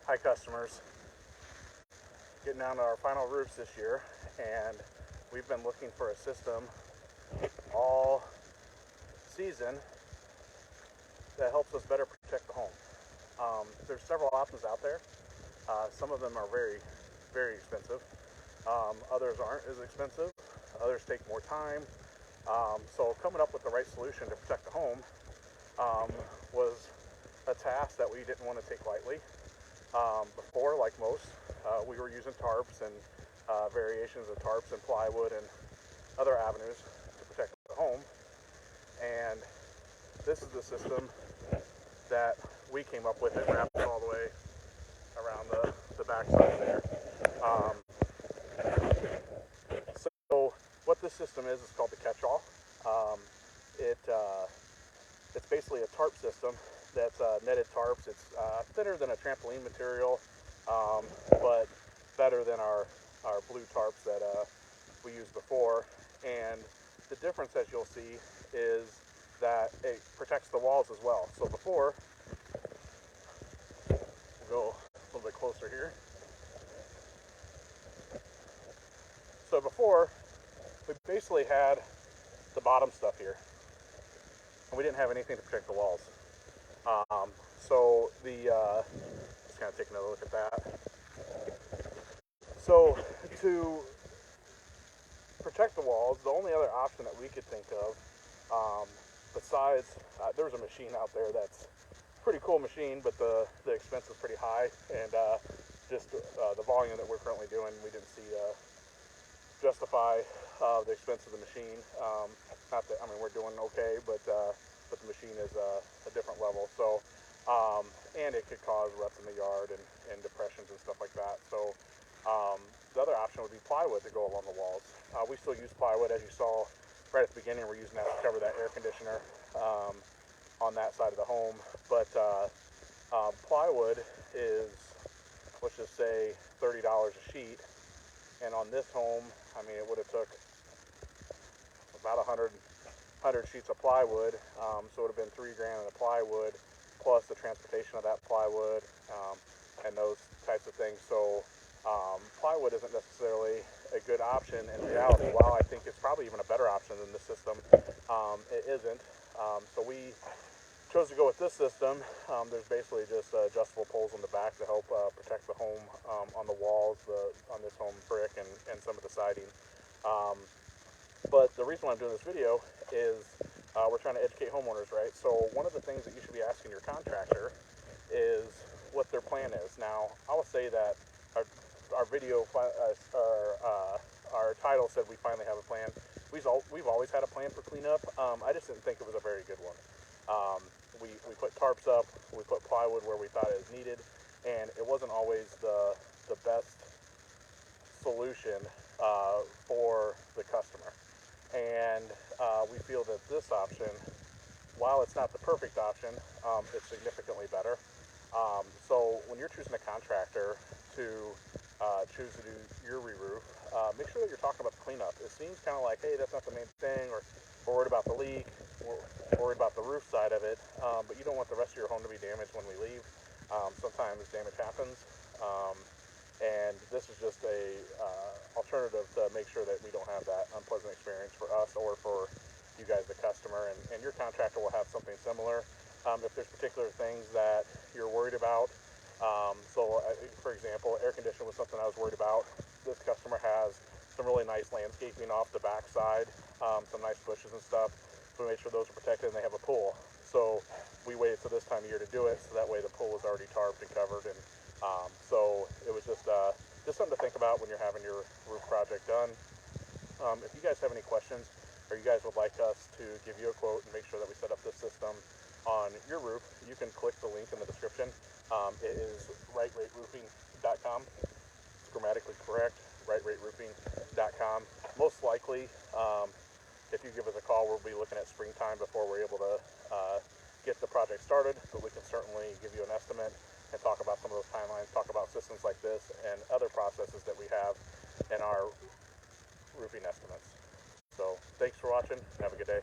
Hi customers, getting down to our final roofs this year, and we've been looking for a system all season that helps us better protect the home. There's several options out there. Some of them are very, very expensive. Others aren't as expensive. Others take more time. So coming up with the right solution to protect the home was a task that we didn't want to take lightly. Before, like most, we were using tarps and variations of tarps and plywood and other avenues to protect the home. And this is the system that we came up with. It wraps all the way around the backside there. So what this system is called the catch-all. It's basically a tarp system that's netted tarps. It's thinner than a trampoline material, but better than our blue tarps that we used before. And the difference, as you'll see, is that it protects the walls as well. So before, we'll go a little bit closer here. So before, we basically had the bottom stuff here, and we didn't have anything to protect the walls. So let's kind of take another look at that. So to protect the walls, the only other option that we could think of, besides, there's a machine out there that's a pretty cool machine, but the expense is pretty high, and just the volume that we're currently doing, we didn't see justify the expense of the machine. Not that, I mean, we're doing okay, but the machine is a different level. So, and it could cause ruts in the yard and depressions and stuff like that. So, the other option would be plywood to go along the walls. We still use plywood, as you saw right at the beginning. We're using that to cover that air conditioner on that side of the home. But plywood is, let's just say, $30 a sheet. And on this home, I mean, it would have took about 100 sheets of plywood, so it would have been $3 grand in the plywood, plus the transportation of that plywood, and those types of things. So plywood isn't necessarily a good option in reality. While I think it's probably even a better option than the system, it isn't. So we chose to go with this system. There's basically just adjustable poles on the back to help protect the home on the walls, on this home brick, and some of the siding. But the reason why I'm doing this video is we're trying to educate homeowners, right? So one of the things that you should be asking your contractor is what their plan is. Now, I will say that our video, our title said we finally have a plan. We've always had a plan for cleanup. I just didn't think it was a very good one. We put tarps up, we put plywood where we thought it was needed, and it wasn't always the best solution for the customer. And we feel that this option, while it's not the perfect option, it's significantly better. So when you're choosing a contractor to choose to do your re-roof, make sure that you're talking about the cleanup. It seems kind of like, hey, that's not the main thing, or we're worried about the leak, we're worried about the roof side of it, but you don't want the rest of your home to be damaged when we leave. Sometimes damage happens, and this is just a alternative to make sure that we don't have that unpleasant experience for us or for you guys, the customer, and your contractor will have something similar. If there's particular things that you're worried about, for example, air conditioning was something I was worried about. This customer has some really nice landscaping off the back side, some nice bushes and stuff, so we made sure those are protected, and they have a pool. So we waited till this time of year to do it, so that way the pool was already tarped and covered, and so it was just something to think about when you're having your roof project done. If you guys have any questions, or you guys would like us to give you a quote and make sure that we set up this system on your roof, you can click the link in the description. It is rightrateroofing.com. It's grammatically correct, rightrateroofing.com. Most likely, if you give us a call, we'll be looking at springtime before we're able to get the project started, but we can certainly give you an estimate and talk about some of those timelines, talk about systems like this and other processes that we have in our roofing estimates. So thanks for watching, and have a good day.